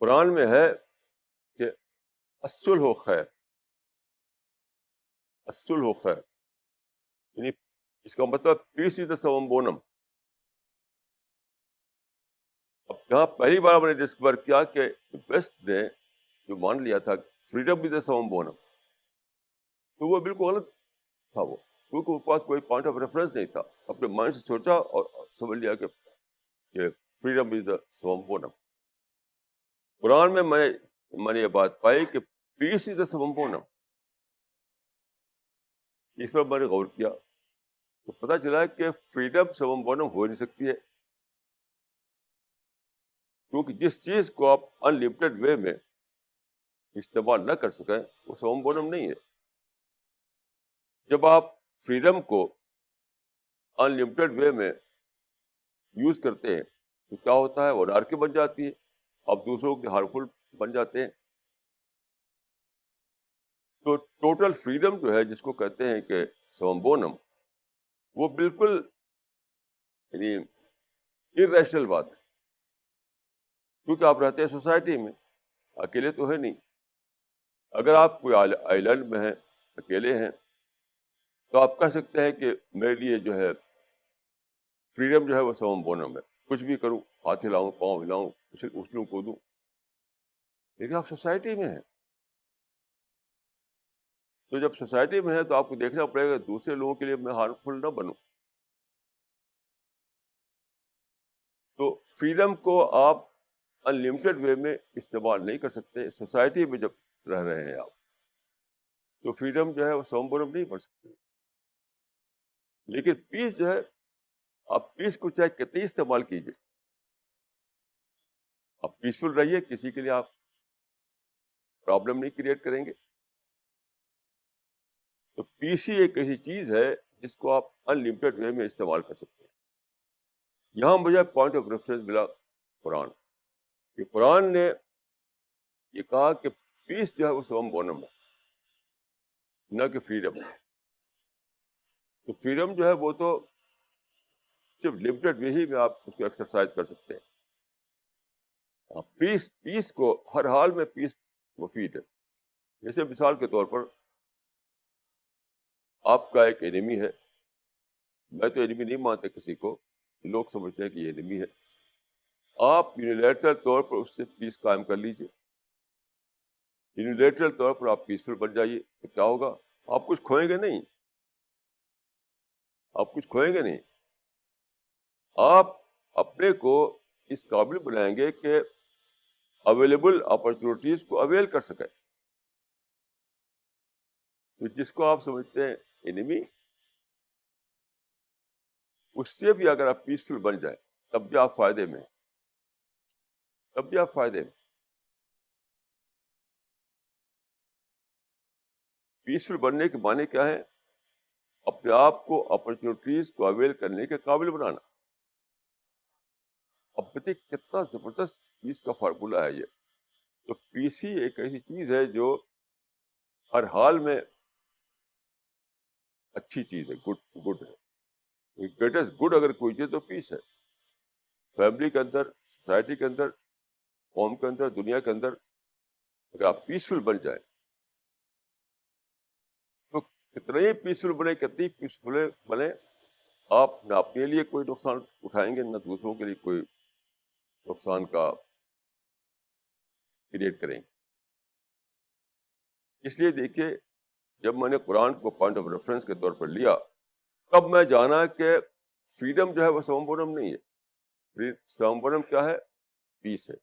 قرآن میں ہے کہ الصلح خیر، الصلح خیر، یعنی اس کا مطلب پیس از دا سوم بونم. اب یہاں پہلی بار میں نے ڈسکور کیا کہ ویسٹ نے جو مان لیا تھا فریڈم از دا سوم بونم، تو وہ بالکل غلط تھا. وہ کیونکہ اس کے پاس کوئی پوائنٹ آف ریفرنس نہیں تھا. اپنے مائنڈ سے سوچا اور سمجھ لیا کہ فریڈم از دا سوم بونم. قرآن میں میں نے یہ بات پائی کہ پیس از دا سوم بونم. اس پر میں نے غور کیا تو پتہ چلا کہ فریڈم سوم بونم ہو نہیں سکتی ہے، کیونکہ جس چیز کو آپ انلمیٹڈ وے میں استعمال نہ کر سکیں وہ سوم بونم نہیں ہے. جب آپ فریڈم کو انلمیٹڈ وے میں یوز کرتے ہیں تو کیا ہوتا ہے، وہ انارکی بن جاتی ہے، آپ دوسروں کے ہارمفل بن جاتے ہیں. تو ٹوٹل فریڈم جو ہے جس کو کہتے ہیں کہ سوم بونم، وہ بالکل یعنی irrational بات ہے، کیونکہ آپ رہتے ہیں سوسائٹی میں، اکیلے تو ہے نہیں. اگر آپ کوئی آئی لینڈ میں ہیں، اکیلے ہیں، تو آپ کہہ سکتے ہیں کہ میرے لیے جو ہے فریڈم جو ہے وہ سوم بونم ہے، کچھ بھی کروں، ہاتھ ہلاؤں، پاؤں ہلاؤں، اچھلوں کودوں. لیکن آپ سوسائٹی میں ہیں، تو جب سوسائٹی میں ہے تو آپ کو دیکھنا پڑے گا دوسرے لوگوں کے لیے میں ہارمفل نہ بنوں. تو فریڈم کو آپ انلمیٹڈ وے میں استعمال نہیں کر سکتے. سوسائٹی میں جب رہ رہے ہیں آپ تو فریڈم جو ہے وہ سوم بونم نہیں بن سکتی. لیکن پیس جو ہے، آپ پیس کو چاہے کتنی استعمال کیجیے، آپ پیسفل رہیے، کسی کے لیے آپ پرابلم نہیں کریٹ کریں گے. تو پیس ہی ایک ایسی چیز ہے جس کو آپ انلمیٹڈ وے میں استعمال کر سکتے ہیں. یہاں مجھے پوائنٹ آف ریفرنس ملا قرآن، کہ قرآن نے یہ کہا کہ پیس جو ہے وہ سوم بونم ہے، نہ کہ فریڈم ہے. تو فریڈم جو ہے وہ تو صرف لمیٹڈ وے ہی میں آپ اس کو ایکسرسائز کر سکتے ہیں. پیس کو ہر حال میں پیس مفید ہے. جیسے مثال کے طور پر آپ کا ایک انیمی ہے، میں تو انیمی نہیں مانتا کسی کو، لوگ سمجھتے ہیں کہ یہ انیمی ہے. آپ یونیلیٹرل طور پر اس سے پیس قائم کر لیجیے، یونیلیٹرل طور پر آپ پیسفل بن جائیے. تو کیا ہوگا، آپ کچھ کھوئیں گے نہیں، آپ کچھ کھوئیں گے نہیں. آپ اپنے کو اس قابل بنائیں گے کہ اویلیبل اپرچونیٹیز کو اویل کر سکیں. تو جس کو آپ سمجھتے ہیں انیمی، اس سے بھی اگر آپ پیسفل بن جائیں تب بھی آپ فائدے میں ہیں، تب بھی آپ فائدے میں. پیسفل بننے کے معنی کیا ہے، اپنے آپ کو اپرچونیٹیز کو اویل کرنے کے قابل بنانا. اب بتائیے کتنا زبردست پیس کا فارمولہ ہے یہ. تو پیس ہی ایک ایسی چیز ہے جو ہر حال میں اچھی چیز ہے، گڈ ہے. گریٹسٹ گڈ اگر کوئی چیز تو پیس ہے. فیملی کے اندر، سوسائٹی کے اندر، قوم کے اندر، دنیا کے اندر اگر آپ پیسفل بن جائیں تو کتنے ہی پیسفل بنے، کتنی پیسفل بنے، آپ نہ اپنے لیے کوئی نقصان اٹھائیں گے، نہ دوسروں کے لیے کوئی نقصان کا کریٹ کریں گے. اس لیے دیکھیے، جب میں نے قرآن کو پوائنٹ آف ریفرنس کے طور پر لیا تب میں جانا کہ فریڈم جو ہے وہ سوم بونم نہیں ہے. سوم بونم کیا ہے، پیس ہے.